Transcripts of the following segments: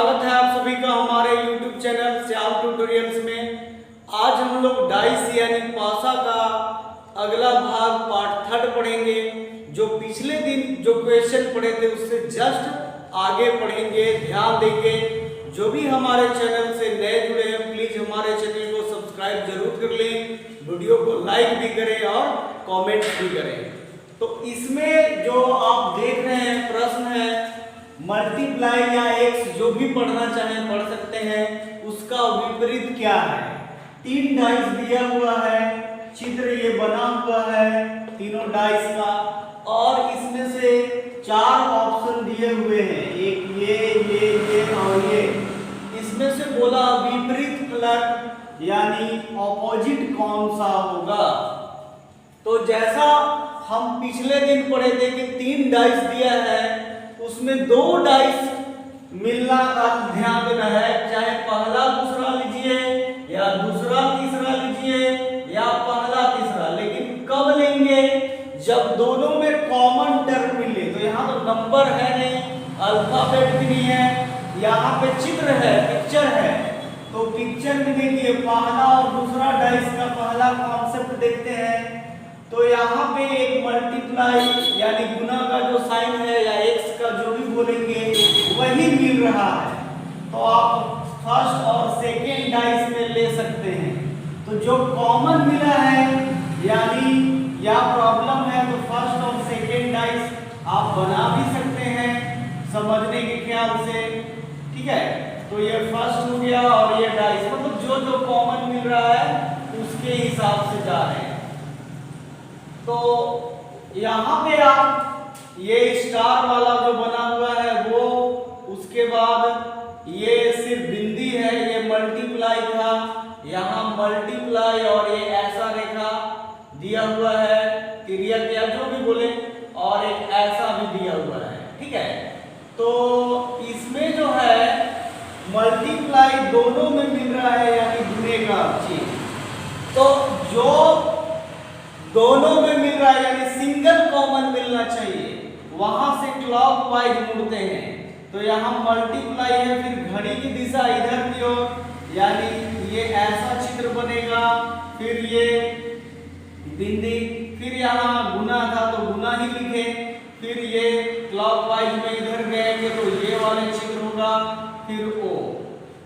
स्वागत है आप सभी का हमारे YouTube चैनल श्याम ट्यूटोरियल्स में। आज हम लोग डाइस यानी पासा का अगला भाग पार्ट 3 पढ़ेंगे। जो पिछले दिन जो क्वेश्चन पढ़े थे उससे जस्ट आगे पढ़ेंगे, ध्यान देंगे। जो भी हमारे चैनल से नए जुड़े हैं प्लीज हमारे चैनल को सब्सक्राइब जरूर कर लें, वीडियो को लाइक भी करें और कमेंट भी करें। तो इसमें जो आप देख रहे हैं प्रश्न है मल्टीप्लाई या एक्स, जो भी पढ़ना चाहें पढ़ सकते हैं। उसका विपरीत क्या है? 3 डाइस दिया हुआ है, चित्र ये बना हुआ है तीनों डाइस का, और इसमें से 4 ऑप्शन दिए हुए हैं, एक ये और ये। इसमें से बोला विपरीत कलर यानी ऑपोजिट कौन सा होगा। तो जैसा हम पिछले दिन पढ़े थे कि 3 डाइस दिया है, उसमें 2 डाइस मिलना का ध्यान देना है। चाहे पहला दूसरा लीजिए या दूसरा तीसरा लीजिए या पहला तीसरा, लेकिन कब लेंगे? जब दोनों में कॉमन टर्म मिले। तो यहाँ तो नंबर है नहीं, अल्फाबेट भी नहीं है, यहाँ पे चित्र है, पिक्चर है। तो पिक्चर में देखिए पहला और दूसरा डाइस का पहला कॉन्सेप्ट देखते हैं। तो यहाँ पे एक मल्टीप्लाई यानी गुना का जो साइन है या एक्स का जो भी बोलेंगे वही मिल रहा है। तो आप फर्स्ट और सेकेंड डाइस में ले सकते हैं। तो जो कॉमन मिला है यानी या प्रॉब्लम है तो फर्स्ट और सेकेंड डाइस आप बना भी सकते हैं समझने के ख्याल से, ठीक है। तो ये फर्स्ट हो गया और ये डाइस, मतलब जो जो कॉमन मिल रहा है उसके हिसाब से जा रहे हैं। तो यहाँ पे आप ये स्टार वाला जो बना हुआ है वो, उसके बाद ये सिर्फ बिंदी है, ये मल्टीप्लाई था, यहाँ मल्टीप्लाई और ये ऐसा रेखा दिया हुआ है, तिर्यक या जो भी बोले, और एक ऐसा भी दिया हुआ है, ठीक है। तो इसमें जो है मल्टीप्लाई दोनों में मिल रहा है यानी गुणे का चीज। तो जो दोनों में मिल रहा है यानी सिंगल कॉमन मिलना चाहिए, वहां से क्लॉकवाइज मुड़ते हैं। तो यहाँ मल्टीप्लाई है, फिर घड़ी की दिशा इधर की ओर, यानी ये ऐसा चित्र बनेगा, फिर ये बिंदी, फिर यहाँ गुना था तो गुना ही लिखे, फिर ये क्लॉकवाइज में इधर गएंगे तो ये वाले चित्र होगा, फिर ओ,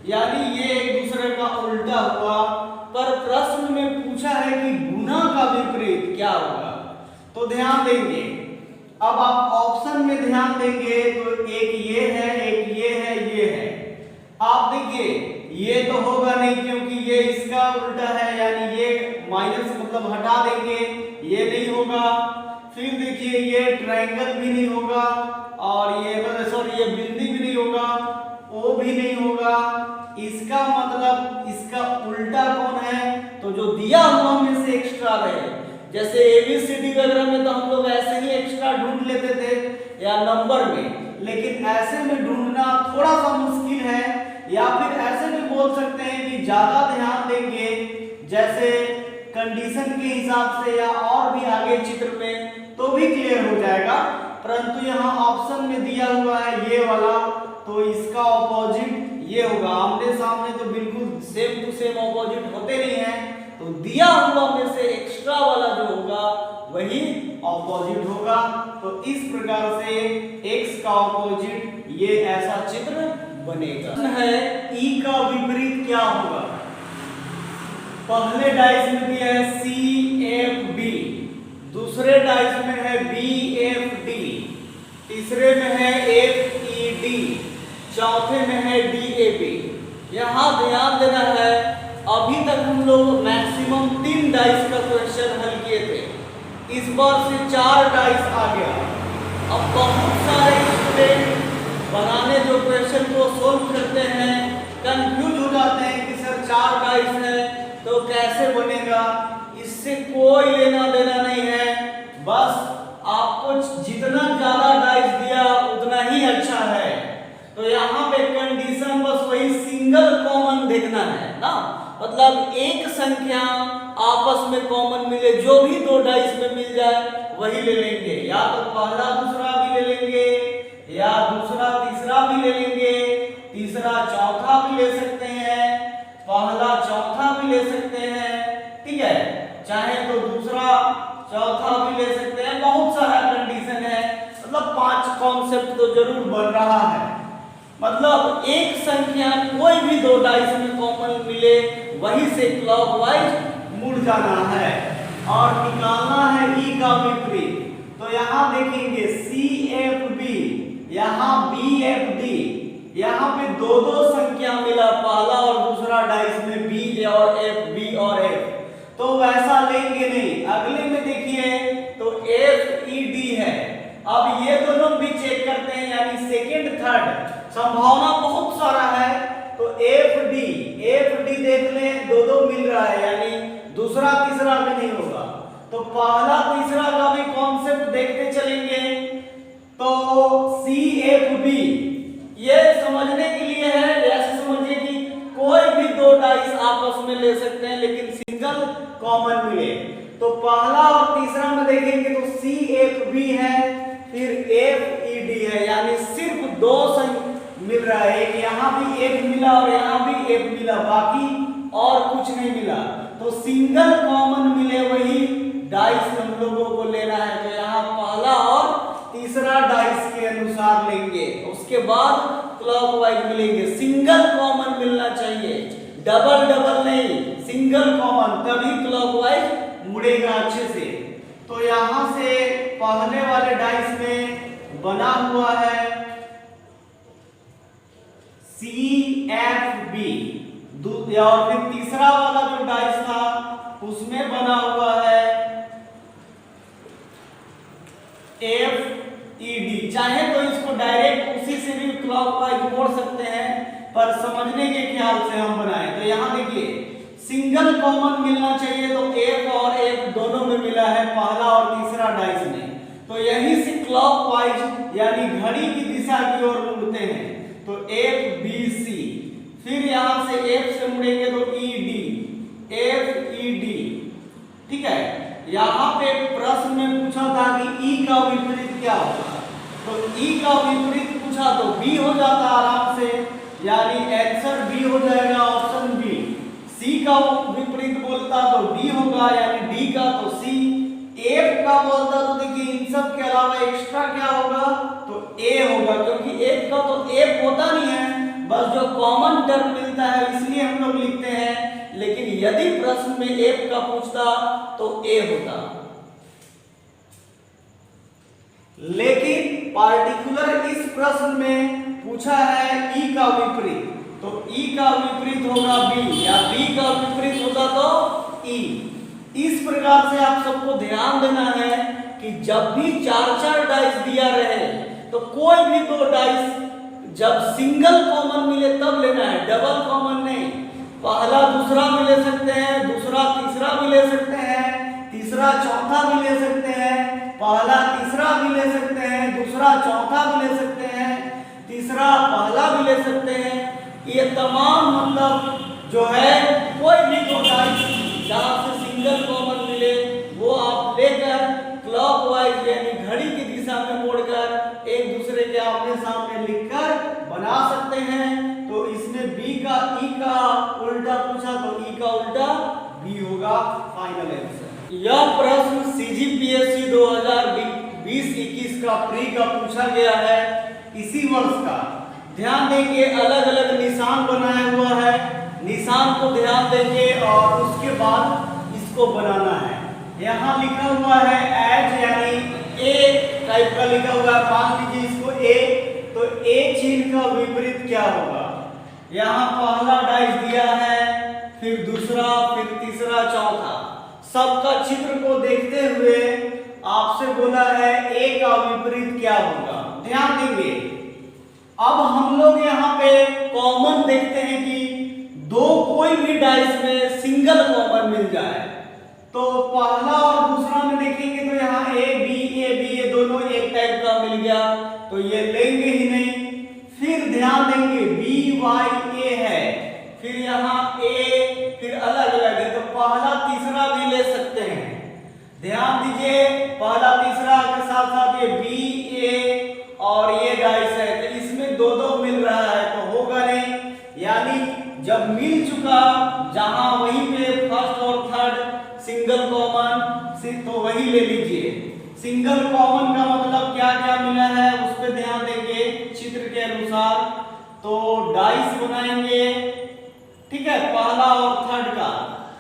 यानी ये एक दूसरे का उल्टा हुआ। पर प्रश्न में पूछा है कि गुना का विपरीत क्या होगा, तो ध्यान देंगे। अब आप ऑप्शन में ध्यान देंगे तो एक ये है, एक ये है, ये है। आप देखिए ये तो होगा नहीं क्योंकि ये इसका उल्टा है, यानी ये माइनस मतलब हटा देंगे, ये नहीं होगा। फिर देखिए ये ट्रायंगल भी नहीं होगा, और ये सॉरी ये बिंदी भी नहीं होगा, ओ भी नहीं होगा। इसका मतलब इसका उल्टा कौन है? तो जो दिया हुआ में से एक्स्ट्रा रहे, जैसे ABCD वगैरह में तो हम लोग ऐसे ही एक्स्ट्रा ढूंढ लेते थे या नंबर में, लेकिन ऐसे में ढूंढना थोड़ा सा मुश्किल है। या फिर ऐसे भी बोल सकते हैं कि ज्यादा ध्यान देंगे जैसे कंडीशन के हिसाब से या और भी आगे चित्र में तो भी क्लियर हो जाएगा। परंतु यहाँ ऑप्शन में दिया हुआ है ये वाला, तो इसका ऑपोजिट ये होगा। आमने सामने तो बिल्कुल सेम टू सेम ऑपोजिट होते नहीं है, तो दिया हुआ में से एक्स्ट्रा वाला जो होगा वही ऑपोजिट होगा। तो इस प्रकार से x का ऑपोजिट ये ऐसा चित्र बनेगा। है E का विपरीत क्या होगा? पहले डाइस में दिया है CFD, दूसरे डाइस में है BFD, तीसरे में है FED, चौथे में है DAB। यहाँ ध्यान देना है, अभी तक हम लोग मैक्सिमम 3 डाइस का क्वेश्चन हल किए थे, इस बार से 4 डाइस आ गया। अब बहुत सारे स्टूडेंट बनाने जो क्वेश्चन को सोल्व करते हैं कंफ्यूज हो जाते हैं कि सर 4 डाइस है तो कैसे बनेगा। इससे कोई लेना देना नहीं है, बस आपको जितना ज्यादा डाइस दिया उतना ही अच्छा है। तो यहाँ पे कंडीशन बस वही सिंगल कॉमन देखना है ना, मतलब एक संख्या आपस में कॉमन मिले, जो भी 2 डाइस में मिल जाए वही ले लेंगे। या तो पहला दूसरा भी ले लेंगे, या दूसरा तीसरा भी ले लेंगे, तीसरा दूसरा चौथा भी ले सकते हैं। बहुत सारा कंडीशन है, मतलब 5 कॉन्सेप्ट तो जरूर बन रहा है। मतलब एक संख्या कोई भी दो डाइस में कॉमन मिले वहीं से क्लॉकवाइज मुड़ जाना है और निकालना है ई का विपरीत। तो यहाँ देखेंगे CFB, यहाँ BFD, यहाँ पे दो दो संख्या मिला, पहला और दूसरा डाइस में B और F, B और F, तो वैसा लेंगे नहीं। अगले में देखिए तो FED है। अब ये दोनों भी चेक करते हैं, यानी सेकेंड थर्ड संभावना बहुत सारा है। तो FD देख लें, दो दो मिल रहा है, यानी दूसरा तीसरा भी नहीं होगा। तो पहला तीसरा का भी कॉन्सेप्ट देखते चलेंगे। तो CFB ये समझने के लिए है, ऐसे समझिए कि कोई भी दो डाइस आपस में ले सकते हैं लेकिन सिंगल कॉमन मिले। तो पहला और तीसरा में देखेंगे तो CFB है, फिर FED है, यानी सिर्फ दो संख्या मिल रहा है। एक यहाँ भी F मिला और यहाँ भी F मिला, बाकी और कुछ नहीं मिला। तो सिंगल कॉमन मिले वही डाइस हम लोगों को लेना है। तो यहाँ पहला और तीसरा डाइस के अनुसार लेंगे, उसके बाद क्लॉकवाइज मिलेंगे। सिंगल कॉमन मिलना चाहिए, डबल डबल नहीं, सिंगल कॉमन, तभी क्लॉकवाइज मुड़ेगा अच्छे से। तो यहाँ से पहले वाले डाइस में बना हुआ है CFB, और फिर तीसरा वाला जो डाइस था उसमें बना हुआ है FED। चाहे तो इसको डायरेक्ट उसी से भी क्लॉकवाइज मोड़ सकते हैं, पर समझने के ख्याल से हम बनाए। तो यहाँ देखिए सिंगल कॉमन मिलना चाहिए, तो F और F दोनों में मिला है, पहला और तीसरा डाइस में। तो यहीं से क्लॉकवाइज यानी घड़ी की दिशा की ओर मुड़ते हैं। तो FBC, फिर यहाँ से F से मुड़ेंगे तो ED, FED, ठीक है। यहाँ पे प्रश्न में पूछा था कि E का विपरीत क्या होगा, तो E का विपरीत पूछा तो B हो जाता आराम से, यानी आंसर B हो जाएगा, ऑप्शन B। C का विपरीत बोलता तो D होगा, यानी D का तो C। F का बोलता तो देखिए इन सब के अलावा एक्स्ट्रा क्या होगा, तो A होगा, क्योंकि F का तो F होता नहीं है, बस जो कॉमन टर्म मिलता है इसलिए हम लोग लिखते हैं। लेकिन यदि प्रश्न में F का पूछता तो A होता। लेकिन पार्टिकुलर इस प्रश्न में पूछा है E का विपरीत, तो E का विपरीत होगा B, या B का विपरीत होता तो E। इस प्रकार से आप सबको ध्यान देना है कि जब भी चार चार डाइस दिया रहे तो कोई भी दो डाइस जब सिंगल कॉमन मिले तब लेना है, डबल कॉमन नहीं। पहला दूसरा भी ले सकते हैं, दूसरा तीसरा भी ले सकते हैं, तीसरा चौथा भी ले सकते हैं, पहला तीसरा भी ले सकते हैं, दूसरा चौथा भी ले सकते हैं, तीसरा पहला भी ले सकते हैं। ये तमाम मतलब जो है कोई भी दो डाइस जहाँ से सिंगल कॉमन मिले वो आप लेकर क्लॉकवाइज यानी घड़ी की दिशा में मोड़कर एक दूसरे के आमने सामने लिखकर बना सकते हैं। तो इसमें B का E का उल्टा पूछा तो E का उल्टा B होगा फाइनल आंसर। यह प्रश्न CGPSC 2020-21 का प्री का पूछा गया है, इसी वर्ष का। ध्यान देंगे अलग अलग निशान बनाया हुआ है, निशान को ध्यान देंगे और उसके बाद इसको बनाना है। यहाँ लिखा हुआ है एज, यानी ए टाइप का लिखा हुआ है, मान लीजिए इसको A, तो A चिन्ह का विपरीत क्या होगा। यहाँ पहला डाइस दिया है, फिर दूसरा, फिर तीसरा, चौथा, सबका चित्र को देखते हुए आपसे बोला है A का विपरीत क्या होगा। ध्यान देंगे अब हम लोग यहाँ पे कॉमन देखते हैं कि दो कोई भी डाइस में सिंगल कॉमन मिल जाए। तो पहला और दूसरा में देखेंगे तो यहाँ A B ये दोनों एक टाइप का मिल गया, तो ये लेंगे ही नहीं। फिर ध्यान देंगे B Y A है, फिर यहाँ A, फिर अलग अलग है, तो पहला तीसरा भी ले सकते हैं। ध्यान दीजिए पहला तीसरा के साथ साथ ये B A और ये डाइस है, तो इसमें दो दो मिल रहा है तो होगा नहीं, यानी जब मिल चुका जहां वहीं पे फर्स्ट और थर्ड सिंगल कॉमन, तो वही ले लीजिए। सिंगल कॉमन का मतलब क्या क्या मिला है उस पर ध्यान देंगे चित्र के अनुसार। तो डाइस बनाएंगे, ठीक है, पहला और थर्ड का।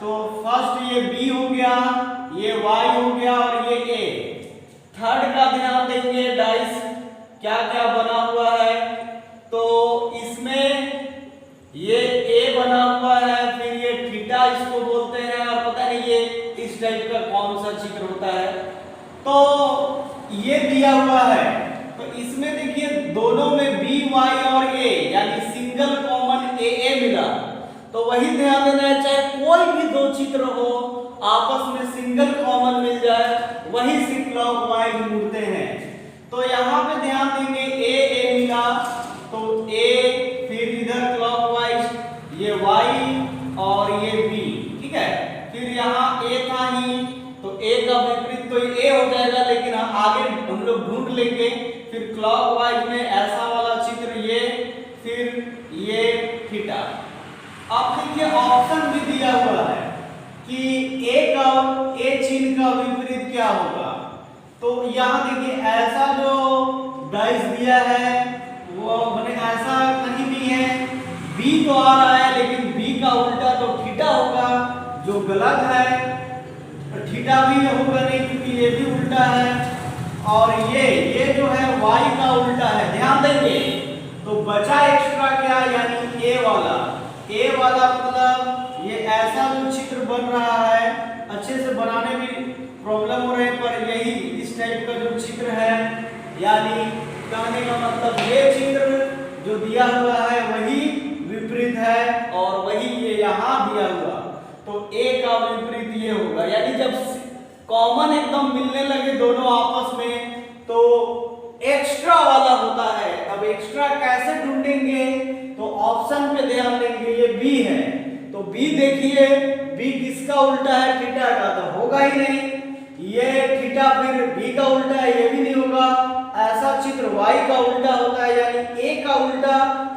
तो फर्स्ट ये बी हो गया, ये वाई हो गया और ये ए। थर्ड का ध्यान देंगे डाइस क्या क्या बना हुआ है। तो इसमें ये ए बना हुआ है, फिर ये थीटा इसको बोलते हैं, और पता नहीं ये इस टाइप का कौन सा चित्र होता है। तो ये दिया हुआ है, तो इसमें देखिए दोनों में बी वाई और ए यानी सिंगल कॉमन ए मिला। तो वही ध्यान देना है, चाहे कोई भी दो चित्र हो आपस में सिंगल कॉमन मिल जाए वही से क्लॉकवाइज मुड़ते हैं। तो यहाँ पे ध्यान देंगे ए मिला तो ए, फिर इधर क्लॉकवाइज ये वाई और ये बी, ठीक है। फिर यहाँ ए था ही तो ए का विपरीत तो ए हो जाएगा, लेकिन आगे हम लोग ढूंढ लेंगे। फिर क्लॉकवाइज में ऐसा वाला चित्र ये, फिर ये थीटा। अब देखिए ऑप्शन भी दिया हुआ है कि ए चिन्ह का विपरीत क्या होगा। तो यहाँ देखिए ऐसा जो डाइस दिया है वो मैंने ऐसा कहीं भी है, बी तो आ रहा है लेकिन बी का उल्टा तो थीटा होगा जो गलत है। थीटा भी होगा नहीं क्योंकि ये भी उल्टा है, और ये जो है वाई का उल्टा है, ध्यान देंगे। तो बचा एक्स्ट्रा क्या, यानी ए वाला मतलब ये ऐसा जो चित्र बन रहा है, अच्छे से बनाने में प्रॉब्लम हो रहे पर यही इस टाइप का जो चित्र है, यानी कहने का मतलब ये चित्र जो दिया हुआ है वही विपरीत है और वही ये यहाँ दिया हुआ। तो ए का विपरीत ये होगा, यानी जब कॉमन एकदम मिलने लगे दोनों आपस में तो एक्स्ट्रा वाला होता है। अब एक्स्ट्रा कैसे ढूंढेंगे, तो ऑप्शन पे ध्यान देंगे। ये बी है तो बी देखिए, बी किसका उल्टा है, थीटा का, तो होगा ही नहीं। ये थीटा फिर बी का उल्टा है, ये भी नहीं होगा। ऐसा चित्र वाई का उल्टा होता है, यानी ए का उल्टा,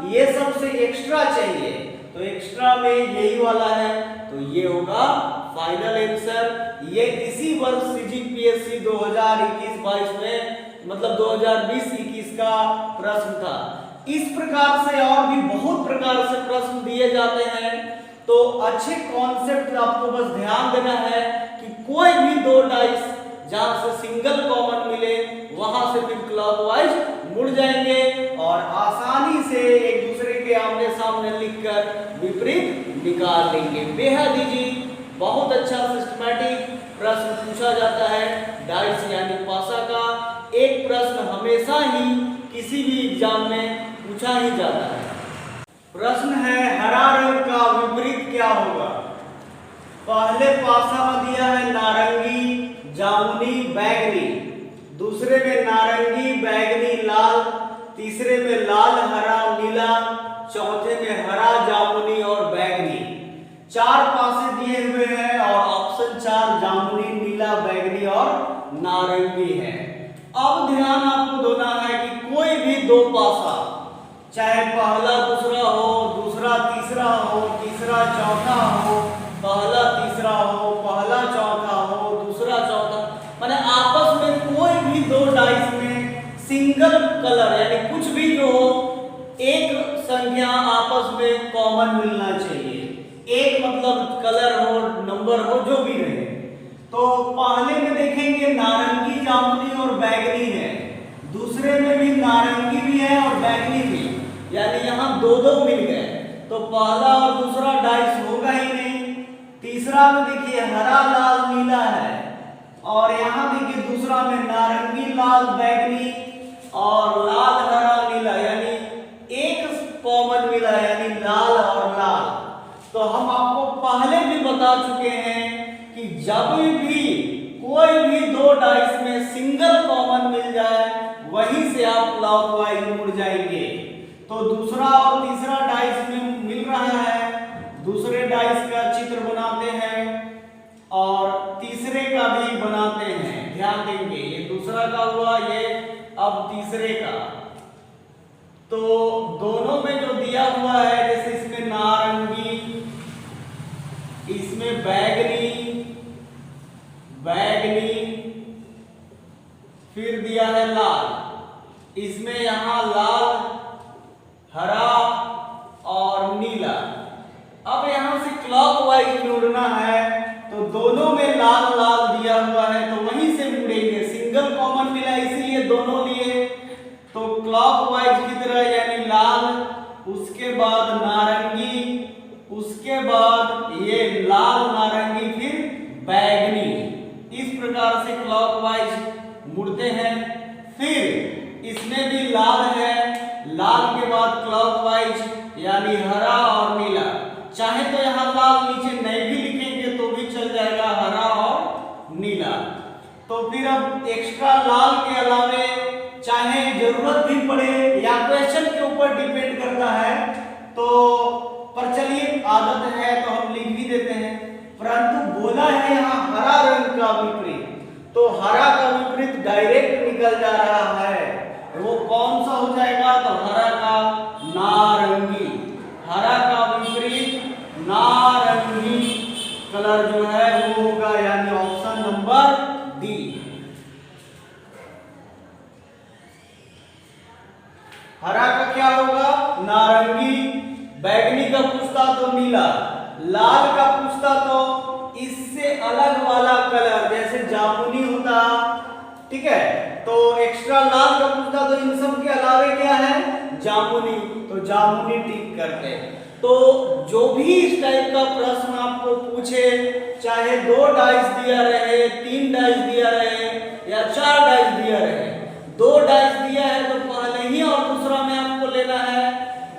ये सबसे एक्स्ट्रा चाहिए। तो एक्स्ट्रा में यही वाला है, तो ये होगा फाइनल आंसर। ये इसी वर्ष सीजीपीएससी 2021-22 में मतलब 2020-21 का प्रश्न था। इस प्रकार से और भी बहुत प्रकार से प्रश्न दिए जाते हैं। तो अच्छे कॉन्सेप्ट आपको बस ध्यान देना है कि कोई भी दो डाइस जहां से सिंगल कॉमन मिले वहां से फिर क्लॉकवाइज मुड़ जाएंगे और आसानी से एक दूसरे के आमने सामने लिखकर विपरीत निकाल लेंगे। बेहद ईजी, बहुत अच्छा सिस्टमैटिक प्रश्न पूछा जाता है डाइस यानी पासा का। एक प्रश्न हमेशा ही किसी भी एग्जाम में पूछा ही जाता है। प्रश्न है हरा रंग का विपरीत क्या होगा। पहले पासा में दिया है नारंगी, जामुनी, बैगनी, दूसरे में नारंगी, बैगनी, लाल, तीसरे में लाल, हरा, नीला, चौथे में हरा, जामुनी और बैगनी। चार पासे दिए हुए हैं और ऑप्शन 4 जामुनी, नीला, बैगनी और नारंगी है। अब ध्यान आपको देना है कि कोई भी दो पासा, चाहे पहला दूसरा हो, दूसरा तीसरा हो, तीसरा चौथा हो, पहला तीसरा हो, पहला चौथा हो, दूसरा चौथा, माने आपस में कोई भी दो डाइस में सिंगल कलर यानी कुछ भी जो हो, एक संख्या आपस में कॉमन मिलना चाहिए। एक मतलब कलर हो, नंबर हो, जो भी रहे। तो पहले में देखेंगे नारंगी, जामुनी और बैगनी है, दूसरे में भी नारंगी भी है और बैगनी भी, यानी यहाँ दो दो मिल गए। तो पहला और दूसरा डाइस होगा ही नहीं। तीसरा में देखिए हरा, लाल, नीला है, और यहाँ देखिए दूसरा में नारंगी, लाल, बैगनी और लाल, हरा, नीला, यानी एक कॉमन मिला यानी लाल और लाल। तो हम आपको पहले भी बता चुके हैं कि जब भी कोई भी दो डाइस में सिंगल कॉमन मिल जाए वहीं से आप क्लॉकवाइज मुड़ जाएंगे। तो दूसरा और तीसरा डाइस में मिल रहा है, दूसरे डाइस का चित्र बनाते हैं और तीसरे का भी बनाते हैं। ध्यान देंगे, ये दूसरा का हुआ, ये अब तीसरे का। तो दोनों में जो दिया हुआ है, जैसे इसमें नारंगी, इसमें बैगनी, बैगनी फिर दिया है लाल, इसमें यहाँ लाल, हरा और नीला। अब यहाँ से क्लॉकवाइज मुड़ना है तो दोनों में लाल लाल दिया हुआ है तो वहीं से मुड़ेंगे, सिंगल कॉमन मिला इसीलिए दोनों लिए। तो क्लॉकवाइज की तरह यानी लाल, उसके बाद नारंगी, उसके बाद ये लाल नारंगी, फिर बैगनी। इस प्रकार से क्लॉकवाइज मुड़ते हैं। फिर इसमें भी लाल है, लाल के बाद क्लॉकवाइज यानी हरा और नीला। चाहे तो यहाँ लाल नीचे नहीं भी लिखेंगे तो भी चल जाएगा, हरा और नीला। तो फिर अब एक्स्ट्रा लाल के अलावे चाहे जरूरत भी पड़े या क्वेश्चन के ऊपर डिपेंड करता है तो, पर चलिए आदत है तो हम लिख भी देते हैं। परंतु बोला है यहाँ हरा रंग का विपरीत, तो हरा का विपरीत डायरेक्ट निकल जा रहा है, वो कौन सा हो जाएगा? तो हरा का नारंगी। हरा का विपरीत नारंगी कलर जो है वो होगा, यानी ऑप्शन नंबर डी। हरा का क्या होगा? नारंगी। बैगनी का पूछता तो नीला, लाल का पूछता तो इससे अलग वाला कलर जैसे जामुनी होता, ठीक है। तो एक्स्ट्रा लाल का पूछता तो इन सब के अलावे क्या है? जामुनी, तो जामुनी टिक करते। तो जो भी इस टाइप का प्रश्न आपको पूछे, चाहे 2 डाइस दिया रहे, 3 डाइस दिया रहे या 4 डाइस दिया रहे, 2 डाइस दिया है तो पहले ही और दूसरा में आपको लेना है।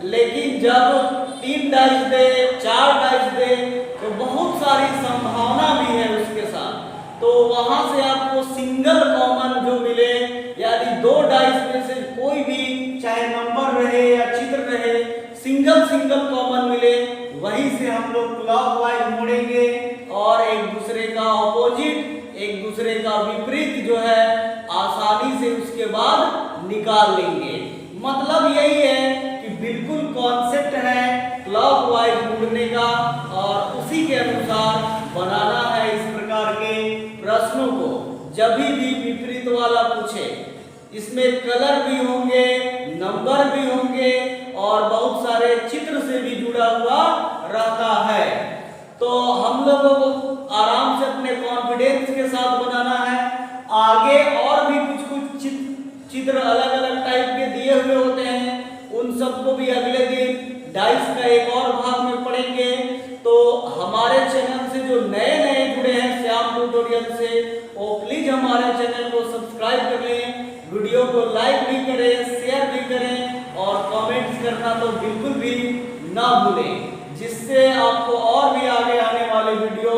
लेकिन जब 3 डाइस दे, 4 डाइस दे तो बहुत सारी संभावना भी है उसके साथ, तो वहां से आपको सिंगल कॉमन जो मिले, यानी 2 डाइस में से कोई भी चाहे नंबर रहे या चित्र रहे, सिंगल कॉमन मिले, वहीं से हम लोग क्लॉकवाइज मुड़ेंगे और एक दूसरे का ऑपोजिट, एक दूसरे का विपरीत जो है आसानी से उसके बाद निकाल लेंगे। मतलब यही है कि बिल्कुल कॉन्सेप्ट है क्लॉकवाइज मुड़ने का और उसी के अनुसार बनाना है इस प्रकार के प्रश्नों को। जब भी विपरीत वाला पूछे, इसमें कलर भी होंगे, नंबर भी होंगे और बहुत सारे चित्र से भी जुड़ा हुआ रहता है। तो हम लोगों को आराम से अपने कॉन्फिडेंस के साथ बनाना है। आगे और भी कुछ चित्र अलग अलग टाइप के दिए हुए होते हैं, उन सबको भी अगले दिन डाइस का एक और भाग में पढ़ेंगे। तो हमारे चैनल से जो नए जुड़े हैं श्याम ट्यूटोरियल से, वो प्लीज हमारे चैनल को सब्सक्राइब कर लें, वीडियो को लाइक भी करें, शेयर भी करें और कमेंट्स करना तो बिल्कुल भी ना भूलें, जिससे आपको और भी आगे आने वाले वीडियो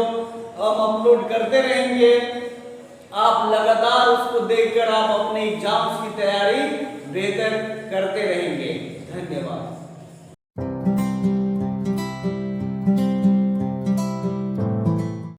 हम अपलोड करते रहेंगे। आप लगातार उसको देखकर आप अपने एग्जाम्स की तैयारी बेहतर करते रहेंगे।